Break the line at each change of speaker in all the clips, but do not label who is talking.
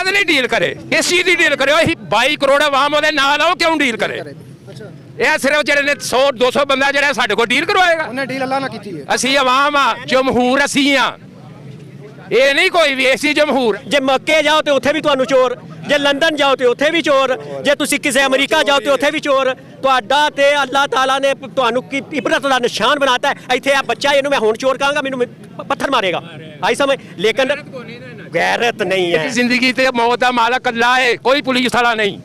ਕਾਹਦੇ ਲਈ ਡੀਲ ਕਰੇ? ਕਿਸ ਚੀਜ਼ ਦੀ ਡੀਲ ਕਰੇ? ਉਹੀ 22 ਕਰੋੜ ਆਵਾਮ ਉਹਦੇ ਨਾਲ ਆ, ਉਹ ਕਿਉਂ ਡੀਲ ਕਰੇ? ਇਹ ਸਿਰਫ ਜਿਹੜੇ ਨੇ 100-200 ਬੰਦਾ ਜਿਹੜਾ ਸਾਡੇ ਕੋਲ ਡੀਲ ਕਰਵਾਏਗਾ।
ਉਹਨੇ ਡੀਲ ਅੱਲਾ ਨਾਲ ਕੀਤੀ ਹੈ।
ਅਸੀਂ ਆਵਾਮ ਆ, ਜਮਹੂਰ ਅਸੀਂ ਆ, ਇਹ ਨਹੀਂ ਕੋਈ ਵੀ ਐਸੀ ਜਮਹੂਰ।
ਜੇ ਮੱਕੇ ਜਾਓ ਤੇ ਉੱਥੇ ਵੀ ਤੁਹਾਨੂੰ ਚੋਰ, ਜੇ ਲੰਡਨ ਜਾਓ ਤੇ ਉੱਥੇ ਵੀ ਚੋਰ, ਜੇ ਤੁਸੀਂ ਕਿਸੇ ਅਮਰੀਕਾ ਜਾਓ ਤੇ ਉੱਥੇ ਵੀ ਚੋਰ। ਤੁਹਾਡਾ ਤੇ ਅੱਲਾਹ ਤਾਲਾ ਨੇ ਤੁਹਾਨੂੰ ਕੀ ਇਬਰਤ ਦਾ ਨਿਸ਼ਾਨ ਬਣਾਤਾ ਹੈ। ਇੱਥੇ ਆ ਬੱਚਾ, ਇਹਨੂੰ ਮੈਂ ਹੁਣ ਚੋਰ ਕਹਾਂਗਾ, ਮੈਨੂੰ ਪੱਥਰ ਮਾਰੇਗਾ, ਆਈ ਸਮਝ। ਲੇਕਿਨ ਗੈਰਤ ਨਹੀਂ ਹੈ।
ਜ਼ਿੰਦਗੀ ਤੇ ਮੌਤ ਦਾ ਮਾਲਕ ਅੱਲਾ ਹੈ, ਕੋਈ ਪੁਲਿਸ ਵਾਲਾ ਨਹੀਂ।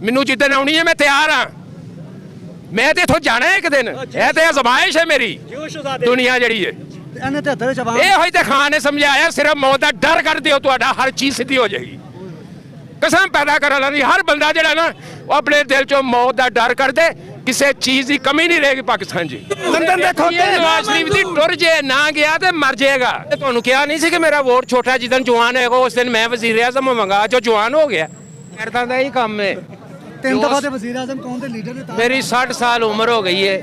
ਮੈਨੂੰ ਜਿੱਦਣ ਆਉਣੀ ਹੈ ਮੈਂ ਤਿਆਰ ਹਾਂ, ਮੈਂ ਤੇ ਇੱਥੋਂ ਜਾਣਾ ਇੱਕ ਦਿਨ। ਇਹ ਤੇ ਅਜ਼ਮਾਇਸ਼ ਹੈ ਮੇਰੀ ਦੁਨੀਆ ਜਿਹੜੀ ਹੈ। ਇਹ ਹੋਈ ਤੇ ਖਾਨ ਨੇ ਸਮਝਾਇਆ, ਸਿਰਫ ਮੌਤ ਦਾ ਡਰ ਕਰ ਦਿਓ, ਤੁਹਾਡਾ ਹਰ ਚੀਜ਼ ਸਿੱਧੀ ਹੋ ਜਾਏਗੀ। ਕਸਮ ਪੈਦਾ ਕਰਨ ਵਾਲੀ ਹਰ ਬੰਦਾ ਜਿਹੜਾ ਨਾ, ਉਹ ਆਪਣੇ ਦਿਲ ਚੋਂ ਮੌਤ ਦਾ ਡਰ ਕਰ ਦੇ, ਕਿਸੇ ਚੀਜ਼ ਦੀ ਕਮੀ ਨਹੀਂ ਰਹੇਗੀ ਪਾਕਿਸਤਾਨ ਜੀ।
ਲੰਡਨ ਦੇ ਖੋਤੇ
ਨਵਾਜ਼ ਸ਼ਰੀਫ ਦੀ ਟੁਰ ਜੇ ਨਾ ਗਿਆ ਤੇ ਮਰ ਜਾਏਗਾ। ਤੁਹਾਨੂੰ ਕਿਹਾ ਨਹੀਂ ਸੀ ਕਿ ਮੇਰਾ ਵੋਟ ਛੋਟਾ, ਜਿੱਦਣ ਜਵਾਨ ਹੋਏਗਾ ਉਸ ਦਿਨ ਮੈਂ ਵਜ਼ੀਰ ਆਜ਼ਮ ਹੋਵਾਂਗਾ। ਜੋ ਜਵਾਨ ਹੋ ਗਿਆ ਕਰਦਾ ਦਾ ਹੀ ਕੰਮ ਹੈ।
3 ਦਫਾ ਦੇ ਵਜ਼ੀਰ ਆਜ਼ਮ ਕੌਣ ਦੇ ਲੀਡਰ ਨੇ?
ਮੇਰੀ 60 ਸਾਲ ਉਮਰ ਹੋ ਗਈ ਹੈ।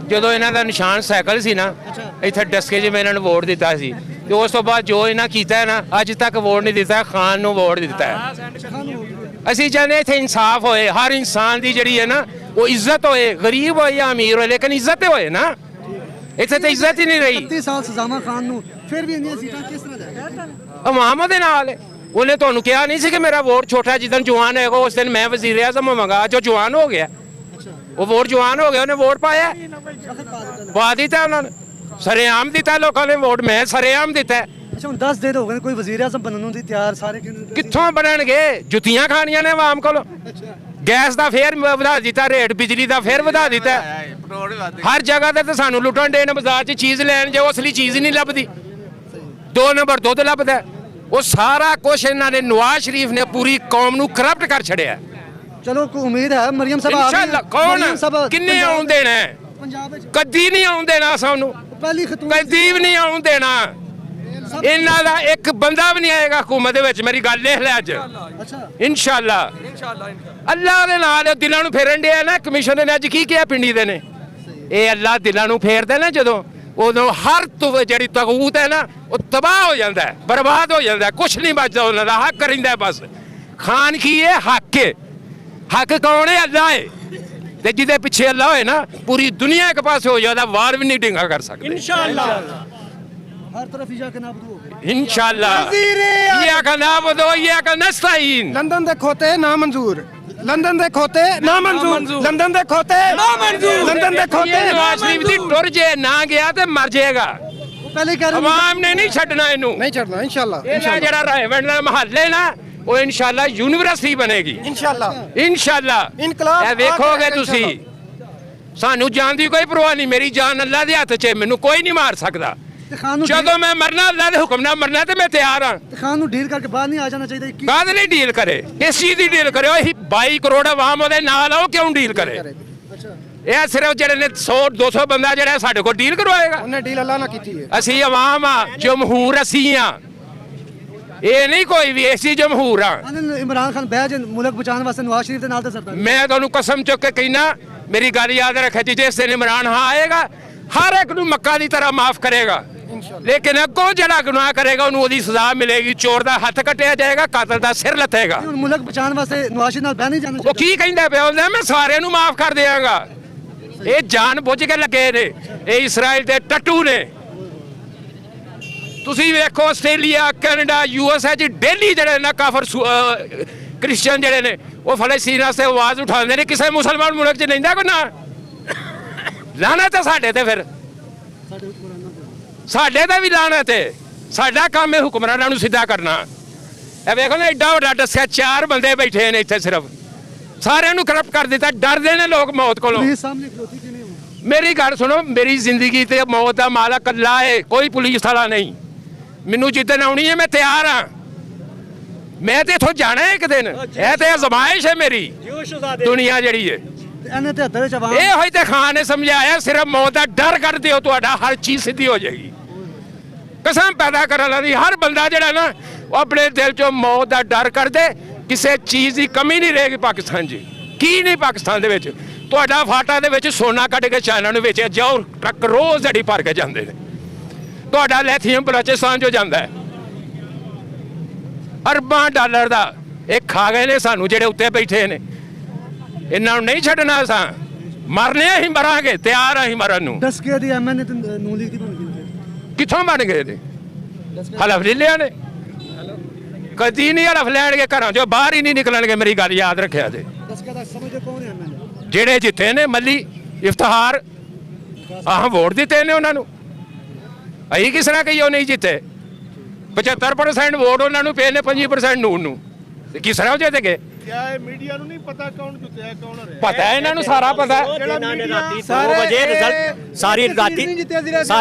ਜਦੋਂ ਇਹਨਾਂ ਦਾ ਨਿਸ਼ਾਨ ਸਾਈਕਲ ਸੀ ਨਾ, ਇੱਥੇ ਡਸਕੇ 'ਚ ਮੈਂ ਇਹਨਾਂ ਨੂੰ ਵੋਟ ਦਿੱਤਾ ਸੀ, ਤੇ ਉਸ ਤੋਂ ਬਾਅਦ ਜੋ ਇਹਨਾਂ ਕੀਤਾ ਹੈ ਨਾ, ਅੱਜ ਤੱਕ ਵੋਟ ਨਹੀਂ ਦਿੱਤਾ। ਖਾਨ ਨੂੰ ਵੋਟ ਦਿੱਤਾ ਹੈ। ਅਸੀਂ ਚਾਹੁੰਦੇ ਇੱਥੇ ਇਨਸਾਫ ਹੋਏ, ਹਰ ਇਨਸਾਨ ਦੀ ਜਿਹੜੀ ਹੈ ਨਾ ਉਹ ਇੱਜ਼ਤ ਹੋਏ, ਗਰੀਬ ਹੋਏ ਜਾਂ ਅਮੀਰ ਹੋਏ, ਲੇਕਿਨ ਇੱਜ਼ਤ ਤੇ ਹੋਏ ਨਾ। ਇੱਥੇ ਤਾਂ ਇੱਜ਼ਤ ਹੀ ਨਹੀਂ ਰਹੀ।
30 ਸਾਲ ਸਜ਼ਾਮਾ ਖਾਨ ਨੂੰ ਫਿਰ ਵੀ ਇੰਨੀਆਂ ਸੀਟਾਂ ਕਿਸ ਤਰ੍ਹਾਂ ਜਾਏਗਾ?
ਅਵਾਮ ਦੇ ਨਾਲ ਹੈ। ਉਹਨੇ ਤੁਹਾਨੂੰ ਕਿਹਾ ਨਹੀਂ ਸੀ ਕਿ ਮੇਰਾ ਵੋਟ ਛੋਟਾ, ਜਿੱਦਣ ਜਵਾਨ ਹੋਏਗਾ ਉਸ ਦਿਨ ਮੈਂ ਵਜ਼ੀਰ ਆਜ਼ਮ ਹੋਵਾਂਗਾ। ਜੋ ਜਵਾਨ ਹੋ ਗਿਆ, ਉਹ ਵੋਟ ਜਵਾਨ ਹੋ ਗਿਆ, ਉਹਨੇ ਵੋਟ ਪਾਇਆ, ਪਾ ਦਿੱਤਾ ਉਹਨਾਂ ਨੇ, ਸਰੇਆਮ ਦਿੱਤਾ ਲੋਕਾਂ ਨੇ ਵੋਟ। ਮੈਂ ਸਰੇਆਮ ਦਿੱਤਾ।
ਅੱਛਾ, ਹੁਣ 10 ਦਿਨ ਹੋ ਗਏ, ਕੋਈ ਵਜ਼ੀਰ ਆਜ਼ਮ ਬਣਨ ਨੂੰ ਦੀ ਤਿਆਰ ਸਾਰੇ
ਕਿੱਥੋਂ ਬਣਨਗੇ? ਜੁੱਤੀਆਂ ਖਾਣੀਆਂ ਨੇ ਆਵਾਮ ਕੋਲ। ਗੈਸ ਦਾ ਫੇਰ ਵਧਾ ਦਿੱਤਾ ਰੇਟ, ਬਿਜਲੀ ਦਾ ਫੇਰ ਵਧਾ ਦਿੱਤਾ। ਹਰ ਜਗ੍ਹਾ ਤੇ ਸਾਨੂੰ ਲੁੱਟਣ ਦੇ ਨੇ। ਬਾਜ਼ਾਰ 'ਚ ਚੀਜ਼ ਲੈਣ ਜਾਓ, ਅਸਲੀ ਚੀਜ਼ ਨਹੀਂ ਲੱਭਦੀ। 2 ਨੰਬਰ ਦੁੱਧ ਲੱਭਦਾ। ਉਹ ਸਾਰਾ ਕੁਛ ਇਹਨਾਂ ਨੇ, ਨਵਾਜ਼ ਸ਼ਰੀਫ ਨੇ ਪੂਰੀ ਕੌਮ ਨੂੰ ਕਰਪਟ ਕਰ ਛੜਿਆ।
ਚਲੋ ਕੋਈ ਉਮੀਦ ਹੈ ਮਰੀਮ ਸਾਹਿਬ
ਇਨਸ਼ਾਅੱਲਾ। ਕੌਣ ਕਿੰਨੇ ਆਉਣ ਦੇਣਾ?
ਪੰਜਾਬ ਵਿੱਚ
ਕਦੀ ਨਹੀਂ ਆਉਣ ਦੇਣਾ ਸਾਨੂੰ,
ਪਹਿਲੀ ਖਤੂਨ
ਕਦੀ ਵੀ ਨਹੀਂ ਆਉਣ ਦੇਣਾ। ਇਹਨਾਂ ਦਾ ਇੱਕ ਬੰਦਾ ਵੀ ਨਹੀਂ ਆਏਗਾ ਹਕੂਮਤ ਦੇ ਵਿੱਚ। ਮੇਰੀ ਗੱਲ ਲਿਖ ਲੈ ਅੱਜ।
ਅੱਛਾ,
ਇਨਸ਼ਾਅੱਲਾ। ਅੱਲਾਹ ਦੇ ਨਾਲ ਦਿਲਾਂ ਨੂੰ ਫੇਰਨ ਡਿਆ ਨਾ। ਕਮਿਸ਼ਨ ਨੇ ਅੱਜ ਕੀ ਕਿਹਾ ਪਿੰਡੀ ਦੇ ਨੇ? ਇਹ ਅੱਲਾਹ ਦਿਲਾਂ ਨੂੰ ਫੇਰਦਾ ਨਾ ਜਦੋਂ, ਉਦੋਂ ਹਰ ਜਿਹੜੀ ਤਗੂਤ ਹੈ ਨਾ, ਉਹ ਤਬਾਹ ਹੋ ਜਾਂਦਾ ਹੈ, ਬਰਬਾਦ ਹੋ ਜਾਂਦਾ ਹੈ, ਕੁਛ ਨਹੀਂ ਬਚਦਾ ਉਹਨਾਂ ਦਾ। ਹੱਕ ਕਰਿੰਦਾ ਬਸ। ਖਾਨ ਕੀ ਹੈ? ਹੱਕ ਹੈ। ਹੱਕ ਕੌਣ ਹੈ? ਅੱਲਾਹ ਹੈ। ਤੇ ਜਿਹਦੇ ਪਿੱਛੇ ਅੱਲਾਹ ਹੋਏ ਨਾ, ਪੂਰੀ ਦੁਨੀਆ ਇੱਕ ਪਾਸੇ ਹੋ ਜਾਦਾ, ਵਾਰ ਵੀ ਨਹੀਂ ਡਿੰਗਾ ਕਰ ਸਕਦੇ।
इंशाअल्लाह
हर तरफ इजाक नाबुदू हो गए।
इंशाअल्लाह। इय्याका नअबुदु व इय्याका नस्तईन।
लंदन दे खोते ना मंजूर, लंदन दे खोते ना मंजूर, लंदन दे खोते ना मंजूर, लंदन दे खोते।
नवाज शरीफ दी टुर जे ना गया ते मर जाएगा।
पहले कह रहे
अवाम ने नहीं छड़ना इनू।
नहीं चढ़ना इंशाल्लाह।
ਇਹਦਾ ਜਿਹੜਾ ਰਾਏਵੰਡ ਦਾ ਮਹੱਲੇ ਨਾ, ਉਹ ਇਨਸ਼ਾਅੱਲਾ ਯੂਨੀਵਰਸਿਟੀ ਬਣੇਗੀ।
इंशाल्लाह
ਇਨਸ਼ਾਅੱਲਾ।
ਇਨਕਲਾਬ
ਇਹ ਵੇਖੋਗੇ ਤੁਸੀਂ। ਸਾਨੂੰ ਜਾਨ ਦੀ ਕੋਈ ਪਰਵਾਹ ਨਹੀਂ। ਮੇਰੀ ਜਾਨ ਅੱਲਾ ਦੇ ਹੱਥ 'ਚ ਹੈ, ਮੈਨੂੰ ਕੋਈ ਨਹੀਂ ਮਾਰ ਸਕਦਾ। ਜਦੋਂ ਮੈਂ ਮਰਨਾ, ਅੱਲਾ ਦੇ ਹੁਕਮ ਨਾਲ ਮਰਨਾ, ਤੇ ਮੈਂ ਤਿਆਰ ਹਾਂ।
खान ਨੂੰ ਡੀਲ ਕਰਕੇ ਬਾਹਰ ਨਹੀਂ ਆ ਜਾਣਾ ਚਾਹੀਦਾ।
ਕਾਹਦੇ ਲਈ ਡੀਲ ਕਰੇ? ਕਿਸ ਚੀਜ਼ ਦੀ ਡੀਲ ਕਰੇ? ਉਹੀ 22 ਕਰੋੜ ਆਵਾਮ ਉਹਦੇ ਨਾਲ ਆ, ਉਹ ਕਿਉਂ ਡੀਲ ਕਰੇ?
ਅੱਛਾ,
ਇਹ ਸਿਰਫ ਜਿਹੜੇ ਨੇ 100-200 ਬੰਦਾ ਜਿਹੜਾ ਸਾਡੇ ਕੋਲ ਡੀਲ ਕਰਵਾਏਗਾ।
ਉਹਨੇ ਡੀਲ ਅੱਲਾ ਨਾਲ ਕੀਤੀ ਹੈ।
ਅਸੀਂ ਆਵਾਮ ਆ, ਜਮਹੂਰ ਅਸੀਂ ਆ, ਇਹ ਨਹੀਂ ਕੋਈ ਵੀ ਐਸੀ ਜਮਹੂਰ ਆ।
इमरान खान बह जे मुल्क बचाने वास्ते नवाज शरीफ ਦੇ ਨਾਲ ਤੇ ਸਰਦਾਰ।
ਮੈਂ ਤੁਹਾਨੂੰ ਕਸਮ ਚੁੱਕ ਕੇ ਕਹਿਣਾ, ਮੇਰੀ ਗੱਲ ਯਾਦ ਰੱਖੇ ਜੀ, ਜਿਸ ਦਿਨ ਇਮਰਾਨ ਹਾਂ ਆਏਗਾ, ਹਰ ਇੱਕ ਨੂੰ ਮੱਕਾ ਦੀ ਤਰ੍ਹਾਂ ਮਾਫ ਕਰੇਗਾ। ਲੇਕਿਨ ਅੱਗੋਂ ਜਿਹੜਾ ਗੁਨਾਹ ਕਰੇਗਾ ਉਹਨੂੰ ਉਹਦੀ ਸਜ਼ਾ ਮਿਲੇਗੀ। ਚੋਰ ਦਾ ਹੱਥ ਕੱਟਿਆ ਜਾਏਗਾ, ਕਾਤਲ ਦਾ ਸਿਰ ਲੱਥੇਗਾ।
ਹੁਣ ਮੁਲਕ ਬਚਾਉਣ ਵਾਸਤੇ ਨਵਾਜ਼ ਸ਼ਰੀਫ ਨਾਲ ਬਹਿ ਨਹੀਂ ਜਾਣਾ
ਉਹ ਕੀ ਕਹਿੰਦਾ ਪਿਆ? ਉਹਦਾ ਮੈਂ ਸਾਰਿਆਂ ਨੂੰ ਮਾਫ ਕਰ ਦਿਆਂਗਾ। ਇਹ ਜਾਣ ਬੁੱਝ ਕੇ ਲੱਗੇ ਨੇ, ਇਹ ਇਸਰਾਇਲ ਦੇ ਟੱਟੂ ਨੇ। ਤੁਸੀਂ ਵੇਖੋ ਆਸਟ੍ਰੇਲੀਆ, ਕੈਨੇਡਾ, USA 'ਚ ਡੇਲੀ ਜਿਹੜੇ ਨਾ ਕਾਫਰ ਕ੍ਰਿਸਚੀਅਨ ਜਿਹੜੇ ਨੇ, ਉਹ ਫਲਸਤੀਨ ਵਾਸਤੇ ਆਵਾਜ਼ ਉਠਾਉਂਦੇ ਨੇ। ਕਿਸੇ ਮੁਸਲਮਾਨ ਮੁਲਕ 'ਚ ਲੈਂਦਾ ਕੋਈ ਨਾ? ਲਾਨਤ ਹੈ ਸਾਡੇ ਤੇ। ਫਿਰ ਸਾਡੇ ਤੇ ਵੀ ਲਾਨਤ ਹੈ। ਸਾਡਾ ਕੰਮ ਹੈ ਹੁਕਮਰਾਨਾਂ ਨੂੰ ਸਿੱਧਾ ਕਰਨਾ। ਇਹ ਵੇਖੋ ਨਾ, ਐਡਾ ਵੱਡਾ ਦੱਸਿਆ, 4 ਬੰਦੇ ਬੈਠੇ ਨੇ ਇੱਥੇ, ਸਿਰਫ ਸਾਰਿਆਂ ਨੂੰ ਕਰਪਟ ਕਰ ਦਿੱਤਾ। ਡਰਦੇ ਨੇ ਲੋਕ ਮੌਤ ਕੋਲੋਂ। ਮੇਰੀ ਗੱਲ ਸੁਣੋ, ਮੇਰੀ ਜ਼ਿੰਦਗੀ ਤੇ ਮੌਤ ਦਾ ਮਾਲਕ ਅੱਲਾ ਹੈ, ਕੋਈ ਪੁਲਿਸ ਵਾਲਾ ਨਹੀਂ। ਮੈਨੂੰ ਜਿੱਦਣ ਆਉਣੀ ਹੈ ਮੈਂ ਤਿਆਰ ਹਾਂ। ਮੈਂ ਤੇ ਇੱਥੋਂ ਜਾਣਾ ਇੱਕ ਦਿਨ। ਇਹ ਤੇ ਅਜ਼ਮਾਇਸ਼ ਹੈ ਮੇਰੀ ਦੁਨੀਆ ਜਿਹੜੀ ਹੈ। ਇਹ ਹੋਈ ਤੇ ਖਾਨ ਨੇ ਸਮਝਾਇਆ, ਸਿਰਫ ਮੌਤ ਦਾ ਡਰ ਕਰ ਦਿਓ, ਤੁਹਾਡਾ ਹਰ ਚੀਜ਼ ਸਿੱਧੀ ਹੋ ਜਾਏਗੀ। ਕਸਮ ਪੈਦਾ ਕਰਨ ਵਾਲੀ ਹਰ ਬੰਦਾ ਜਿਹੜਾ ਨਾ, ਉਹ ਆਪਣੇ ਦਿਲ ਚੋਂ ਮੌਤ ਦਾ ਡਰ ਕਰ ਦੇ, ਕਿਸੇ ਚੀਜ਼ ਦੀ ਕਮੀ ਨਹੀਂ ਰਹੇਗੀ ਪਾਕਿਸਤਾਨ 'ਚ। ਕੀ ਨਹੀਂ ਪਾਕਿਸਤਾਨ ਦੇ ਵਿੱਚ? ਤੁਹਾਡਾ ਫਾਟਾ ਦੇ ਵਿੱਚ ਸੋਨਾ ਕੱਢ ਕੇ ਚਾਈਨਾ ਨੂੰ ਵੇਚਿਆ ਜਾਓ, ਟਰੱਕ ਰੋਜ਼ ਦਿਹਾੜੀ ਭਰ ਕੇ ਜਾਂਦੇ ਨੇ। ਤੁਹਾਡਾ ਲੈਥੀਅਮ ਬਲੋਚਿਸਤਾਨ 'ਚੋਂ ਜਾਂਦਾ ਹੈ, ਅਰਬਾਂ ਡਾਲਰ ਦਾ ਇਹ ਖਾ ਗਏ ਨੇ ਸਾਨੂੰ ਜਿਹੜੇ ਉੱਤੇ ਬੈਠੇ ਨੇ। ਇਹਨਾਂ ਨੂੰ ਨਹੀਂ ਛੱਡਣਾ ਅਸਾਂ, ਮਰਨੇ ਅਸੀਂ ਮਰਾਂਗੇ, ਤਿਆਰ ਅਸੀਂ ਮਰਨ ਨੂੰ।
10 ਕੇ ਦੀ ਐਮਐਨਏ ਤੇ ਨੂੰ ਲੀਗ ਦੀ ਬਣ ਗਈ।
ਕਿੱਥੋਂ ਬਣ ਗਏ ਨੇ? ਹਲਫ ਲੈ ਲਿਆ ਨੇ? ਕਦੀ ਨਹੀਂ ਹਲਫ ਲੈਣਗੇ, ਘਰਾਂ ਚੋਂ ਬਾਹਰ ਹੀ ਨਹੀਂ ਨਿਕਲਣਗੇ। ਮੇਰੀ ਗੱਲ ਯਾਦ ਰੱਖਿਆ ਜੇ।
10 ਕੇ ਦਾ ਸਮਝਦੇ ਕੌਣ ਹੈ ਐਮਐਨਏ?
ਜਿਹੜੇ ਜਿੱਥੇ ਨੇ ਮੱਲੀ ਇਫਤਿਹਾਰ, ਆਹ ਵੋਟ ਦਿੱਤੇ ਨੇ ਉਹਨਾਂ ਨੂੰ। ਅਸੀਂ ਕਿਸ ਤਰ੍ਹਾਂ ਕਹੀਏ ਉਹ ਨਹੀਂ ਜਿੱਤੇ? 75% ਵੋਟ ਉਹਨਾਂ ਨੂੰ ਪਏ ਨੇ, 25% ਨੂਨ ਨੂੰ। ਤੇ ਕਿਸ ਤਰ੍ਹਾਂ ਉਹ ਜਿੱਤ ਗਏ?
ਕਿਆ ਇਹ ਮੀਡੀਆ ਨੂੰ ਨਹੀਂ ਪਤਾ ਕੌਣ ਜਿੱਤਿਆ ਕੌਣ ਰਿਹਾ?
ਪਤਾ ਹੈ ਇਹਨਾਂ ਨੂੰ, ਸਾਰਾ ਪਤਾ ਹੈ।
ਇਹਨਾਂ ਨੇ ਰਾਤੀ 2 ਵਜੇ ਰਿਜ਼ਲਟ ਸਾਰੀ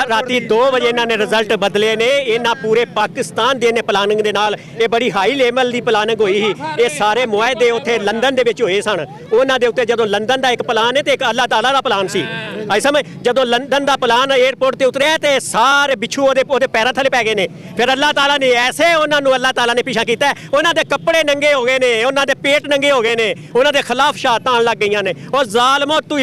ਰਾਤੀ 2 ਵਜੇ ਇਹਨਾਂ ਨੇ ਰਿਜ਼ਲਟ ਬਦਲੇ ਨੇ। ਇਹਨਾਂ ਪੂਰੇ ਪਾਕਿਸਤਾਨ ਦੇ ਨੇ ਪਲਾਨਿੰਗ ਦੇ ਨਾਲ, ਇਹ ਬੜੀ ਹਾਈ ਲੈਵਲ ਦੀ ਪਲਾਨਿੰਗ ਹੋਈ ਸੀ। ਇਹ ਸਾਰੇ ਮੁਆਹਦੇ ਉੱਥੇ ਲੰਡਨ ਦੇ ਵਿੱਚ ਹੋਏ ਸਨ। ਉਹਨਾਂ ਦੇ ਉੱਤੇ ਜਦੋਂ ਲੰਡਨ ਦਾ ਇੱਕ ਪਲਾਨ ਹੈ ਤੇ ਇੱਕ ਅੱਲਾਹ ਤਾਲਾ ਦਾ ਪਲਾਨ ਸੀ। ਆਈ ਸਮਝ, ਜਦੋਂ ਲੰਡਨ ਦਾ ਪਲਾਨ 에ਅਰਪੋਰਟ ਤੇ ਉਤਰਿਆ ਤੇ ਸਾਰੇ ਬਿੱਛੂ ਉਹਦੇ ਪੈਰਾਂ ਥੱਲੇ ਪੈ ਗਏ ਨੇ। ਫਿਰ ਅੱਲਾਹ ਤਾਲਾ ਨੇ ਐਸੇ ਉਹਨਾਂ ਨੂੰ ਅੱਲਾਹ ਤਾਲਾ ਨੇ ਪਿੱਛਾ ਕੀਤਾ, ਉਹਨਾਂ ਦੇ ਕੱਪੜੇ ਨੰਗੇ ਹੋ ਗਏ ਨੇ, ਉਹਨਾਂ ਦੇ ਪੇਟ ਨੰਗੇ ਹੋ ਗਏ ਨੇ, ਉਹਨਾਂ ਦੇ ਖਿਲਾਫ ਸ਼ਹਾਦਤਾਂ ਆਉਣ ਲੱਗ ਗਈਆਂ ਨੇ। ਉਹ ਜ਼ਾਲਮੋ ਤੂੰ